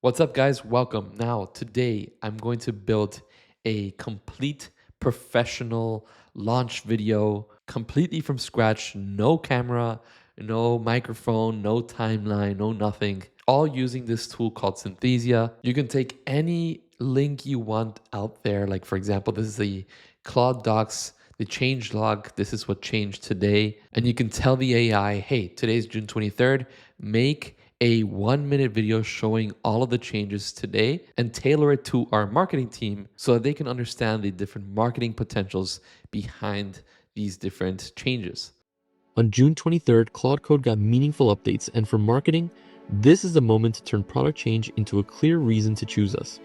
What's up, guys? Welcome. Now, today I'm going to build a complete professional launch video completely from scratch. No camera, no microphone, no timeline, no nothing. All using this tool called Synthesia. You can take any link you want out there. Like, for example, this is the Claude Docs, the changelog. This is what changed today. And you can tell the AI, hey, today's June 23rd, make a 1-minute video showing all of the changes today and tailor it to our marketing team so that they can understand the different marketing potentials behind these different changes. On June 23rd, Claude Code got meaningful updates, and for marketing, this is the moment to turn product change into a clear reason to choose us.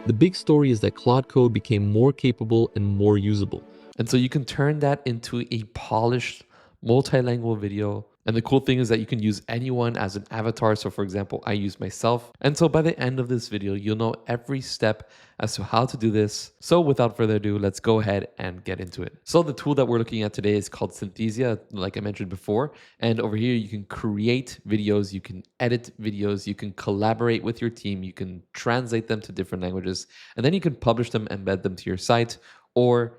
The big story is that Claude Code became more capable and more usable. And so you can turn that into a polished multilingual video. And the cool thing is that you can use anyone as an avatar. So for example, I use myself. And so by the end of this video, you'll know every step as to how to do this. So without further ado, let's go ahead and get into it. So the tool that we're looking at today is called Synthesia, like I mentioned before. And over here, you can create videos, you can edit videos, you can collaborate with your team, you can translate them to different languages, and then you can publish them, embed them to your site, or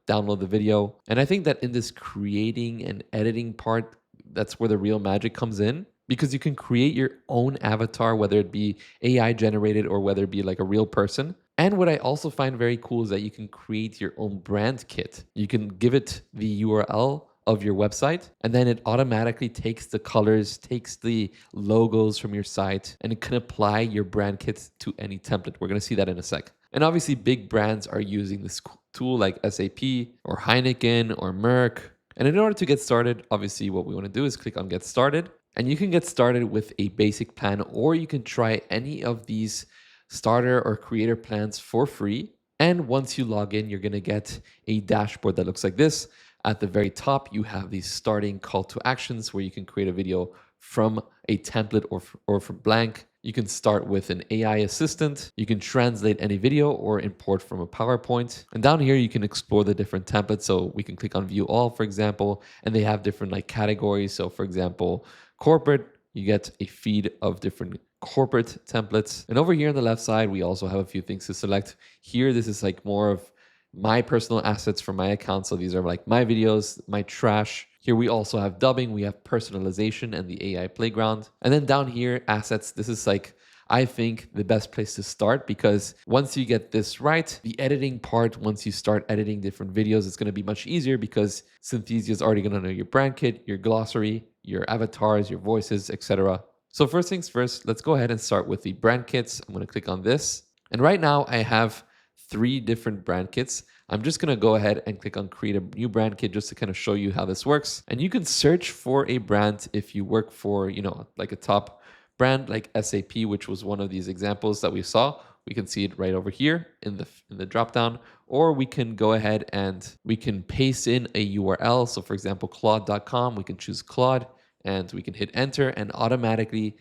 download the video. And I think that in this creating and editing part, that's where the real magic comes in, because you can create your own avatar, whether it be AI generated or whether it be like a real person. And what I also find very cool is that you can create your own brand kit. You can give it the URL of your website, and then it automatically takes the colors, takes the logos from your site, and it can apply your brand kit to any template. We're going to see that in a sec. And obviously big brands are using this tool like SAP or Heineken or Merck. And in order to get started, obviously what we want to do is click on Get Started. And you can get started with a basic plan, or you can try any of these starter or creator plans for free. And once you log in, you're going to get a dashboard that looks like this. At the very top, you have these starting call to actions where you can create a video from a template or from blank. You can start with an AI assistant. You can translate any video or import from a PowerPoint. And down here, you can explore the different templates. So we can click on view all, for example, and they have different like categories. So for example, corporate, you get a feed of different corporate templates. And over here on the left side, we also have a few things to select. Here, this is like more of my personal assets from my account. So these are like my videos, my trash. Here we also have dubbing, we have personalization and the AI playground. And then down here, assets, this is like, I think the best place to start, because once you get this right, the editing part, once you start editing different videos, it's going to be much easier because Synthesia is already going to know your brand kit, your glossary, your avatars, your voices, etc. So first things first, let's go ahead and start with the brand kits. I'm going to click on this. And right now I have 3 different brand kits. I'm just going to go ahead and click on create a new brand kit just to kind of show you how this works. And you can search for a brand if you work for, like a top brand like SAP, which was one of these examples that we saw. We can see it right over here in the drop down, or we can go ahead and we can paste in a URL. So for example, Claude.com, we can choose Claude and we can hit enter, and automatically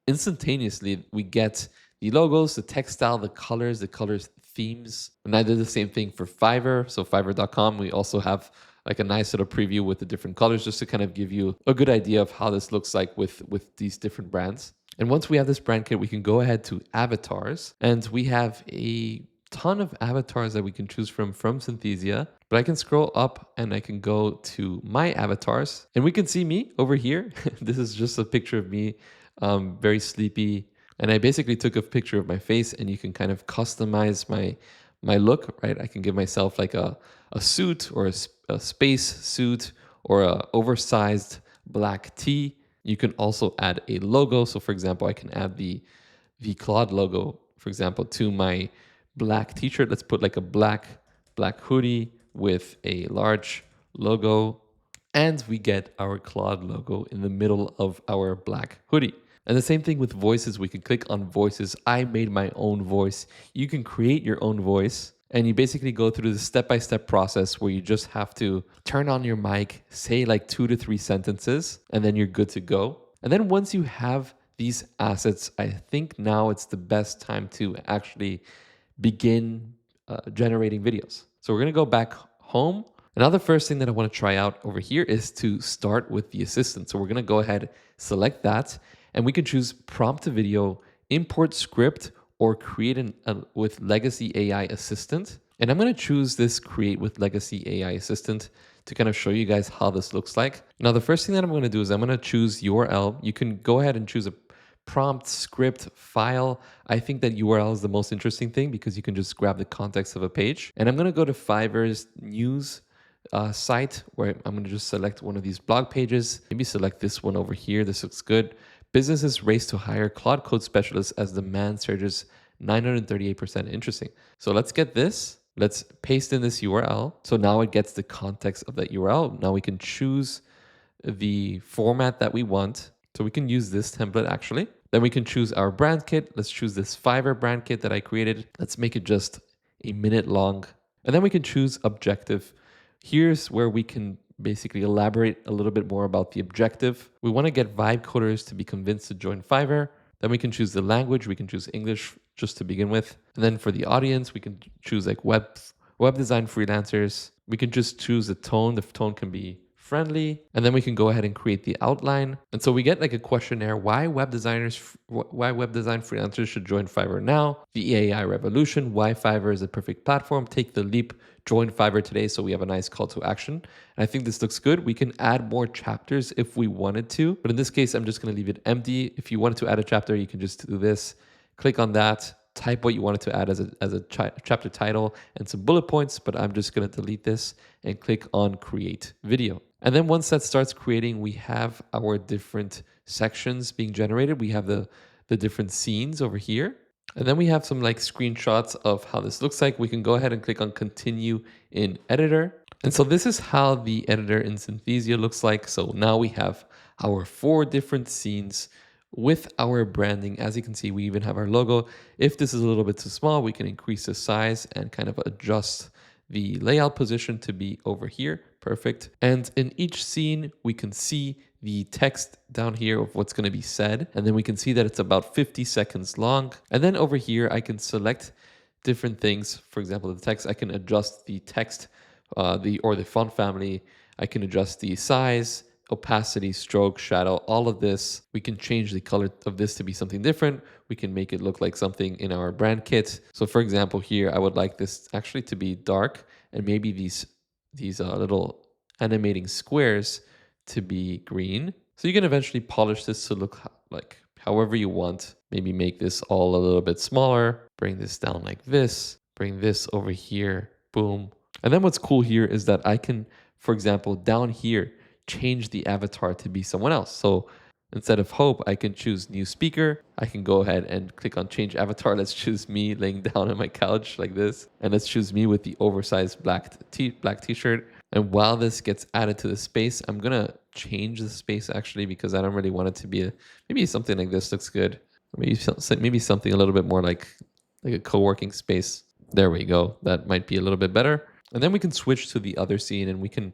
instantaneously we get the logos, the text style, the colors themes. And I did the same thing for Fiverr. So Fiverr.com, we also have like a nice little preview with the different colors just to kind of give you a good idea of how this looks like with these different brands. And once we have this brand kit, we can go ahead to avatars, and we have a ton of avatars that we can choose from Synthesia. But I can scroll up and I can go to my avatars, and we can see me over here. This is just a picture of me, very sleepy. And I basically took a picture of my face, and you can kind of customize my look, right? I can give myself like a suit or a space suit or a oversized black tee. You can also add a logo. So for example, I can add the Claude logo, for example, to my black t-shirt. Let's put like a black hoodie with a large logo, and we get our Claude logo in the middle of our black hoodie. And the same thing with voices. We can click on voices. I made my own voice. You can create your own voice, and you basically go through the step-by-step process where you just have to turn on your mic, say like 2 to 3 sentences, and then you're good to go. And then once you have these assets, I think now it's the best time to actually begin generating videos. So we're going to go back home. And now the first thing that I want to try out over here is to start with the assistant. So we're going to go ahead, select that. And we can choose prompt to video, import script, or create with legacy AI assistant. And I'm going to choose this create with legacy AI assistant to kind of show you guys how this looks like. Now, the first thing that I'm going to do is I'm going to choose URL. You can go ahead and choose a prompt, script, file. I think that URL is the most interesting thing because you can just grab the context of a page. And I'm going to go to Fiverr's news site where I'm going to just select one of these blog pages. Maybe select this one over here. This looks good. Businesses race to hire Claude Code specialists as demand surges 938%. Interesting. So let's get this. Let's paste in this URL. So now it gets the context of that URL. Now we can choose the format that we want. So we can use this template actually. Then we can choose our brand kit. Let's choose this Fiverr brand kit that I created. Let's make it just a minute long. And then we can choose objective. Here's where we can basically elaborate a little bit more about the objective. We want to get vibe coders to be convinced to join Fiverr. Then we can choose the language. We can choose English just to begin with. And then for the audience, we can choose like web design freelancers. We can just choose the tone. The tone can be friendly. And then we can go ahead and create the outline. And so we get like a questionnaire, why web design freelancers should join Fiverr now, the AI revolution, why Fiverr is a perfect platform, take the leap, join Fiverr today. So we have a nice call to action. And I think this looks good. We can add more chapters if we wanted to, but in this case, I'm just going to leave it empty. If you wanted to add a chapter, you can just do this, click on that, type what you wanted to add as a chapter title and some bullet points, but I'm just going to delete this and click on create video. And then once that starts creating, we have our different sections being generated. We have the different scenes over here. And then we have some like screenshots of how this looks like. We can go ahead and click on continue in editor. And so this is how the editor in Synthesia looks like. So now we have our 4 different scenes with our branding. As you can see, we even have our logo. If this is a little bit too small, we can increase the size and kind of adjust the layout position to be over here. Perfect. And in each scene, we can see the text down here of what's going to be said. And then we can see that it's about 50 seconds long. And then over here, I can select different things. For example, the text, I can adjust the text or the font family. I can adjust the size, opacity, stroke, shadow, all of this. We can change the color of this to be something different. We can make it look like something in our brand kit. So for example, here, I would like this actually to be dark and maybe these little animating squares to be green. So you can eventually polish this to look like however you want. Maybe make this all a little bit smaller, bring this down like this, bring this over here, boom. And then what's cool here is that I can, for example, down here, change the avatar to be someone else. So instead of Hope, I can choose new speaker. I can go ahead and click on change avatar. Let's choose me laying down on my couch like this. And let's choose me with the oversized black t-shirt. And while this gets added to the space, I'm going to change the space actually because I don't really want it to be maybe something like this looks good. Maybe something a little bit more like a co-working space. There we go. That might be a little bit better. And then we can switch to the other scene and we can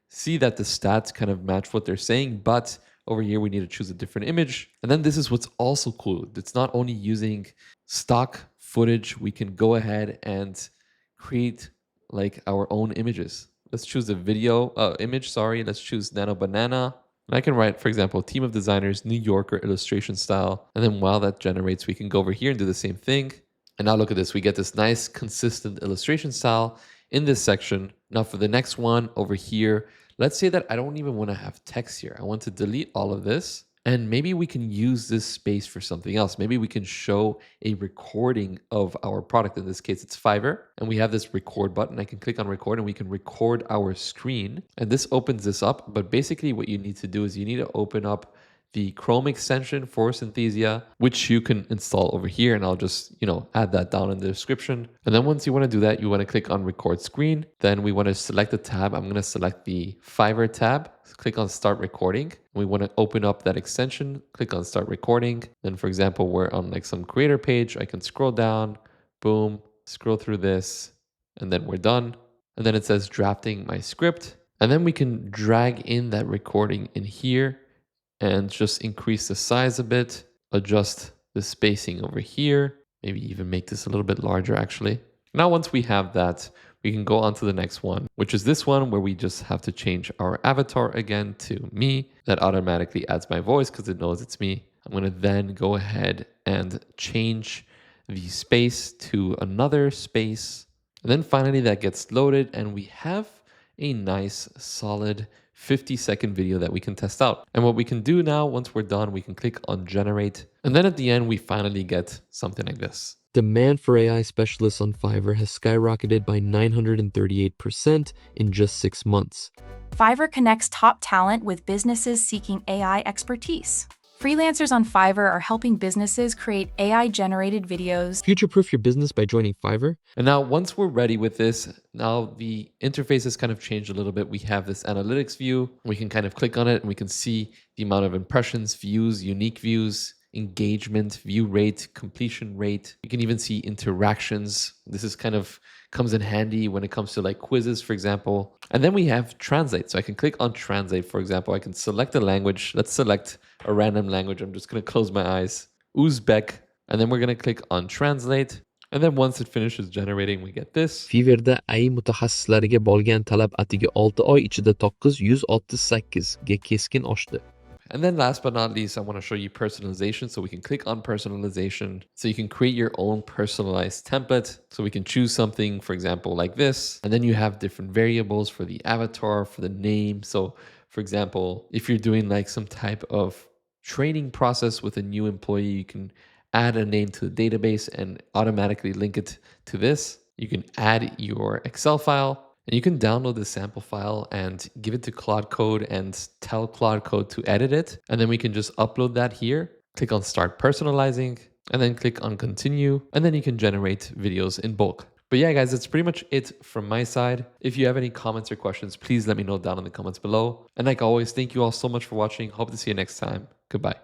see that the stats kind of match what they're saying, but over here we need to choose a different image. And then this is what's also cool. It's not only using stock footage, we can go ahead and create like our own images. Let's choose the video image, sorry. Let's choose Nano Banana. And I can write, for example, team of designers, New Yorker illustration style. And then while that generates, we can go over here and do the same thing. And now look at this. We get this nice consistent illustration style in this section. Now for the next one over here, let's say that I don't even want to have text here. I want to delete all of this. And maybe we can use this space for something else. Maybe we can show a recording of our product. In this case, it's Fiverr. And we have this record button. I can click on record and we can record our screen. And this opens this up. But basically what you need to do is you need to open up the Chrome extension for Synthesia, which you can install over here. And I'll just, add that down in the description. And then once you want to do that, you want to click on record screen. Then we want to select the tab. I'm going to select the Fiverr tab. Click on start recording. We want to open up that extension. Click on start recording. Then for example, we're on like some creator page. I can scroll down, boom, scroll through this, and then we're done. And then it says drafting my script. And then we can drag in that recording in here and just increase the size a bit, adjust the spacing over here, maybe even make this a little bit larger actually. Now, once we have that, we can go on to the next one, which is this one where we just have to change our avatar again to me. That automatically adds my voice because it knows it's me. I'm going to then go ahead and change the space to another space. And then finally that gets loaded and we have a nice solid 50-second video that we can test out. And what we can do now, once we're done, we can click on generate. And then at the end, we finally get something like this. Demand for AI specialists on Fiverr has skyrocketed by 938% in just 6 months. Fiverr connects top talent with businesses seeking AI expertise. Freelancers on Fiverr are helping businesses create AI-generated videos. Future-proof your business by joining Fiverr. And now once we're ready with this, now the interface has kind of changed a little bit. We have this analytics view. We can kind of click on it and we can see the amount of impressions, views, unique views, engagement, view rate, completion rate. You can even see interactions. This is kind of comes in handy when it comes to like quizzes, for example. And then we have translate. So I can click on translate, for example. I can select a language. Let's select a random language. I'm just going to close my eyes. Uzbek. And then we're going to click on translate. And then once it finishes generating, we get this. Fiverr'da AI mutaxassislariga bo'lgan talab atigi 6 oy ichida 968 ga keskin oshdi. And then last but not least, I want to show you personalization. So we can click on personalization. So you can create your own personalized template. So we can choose something, for example, like this. And then you have different variables for the avatar, for the name. So for example, if you're doing like some type of training process with a new employee, you can add a name to the database and automatically link it to this. You can add your Excel file. And you can download the sample file and give it to Claude Code and tell Claude Code to edit it. And then we can just upload that here. Click on Start Personalizing and then click on Continue. And then you can generate videos in bulk. But yeah, guys, that's pretty much it from my side. If you have any comments or questions, please let me know down in the comments below. And like always, thank you all so much for watching. Hope to see you next time. Goodbye.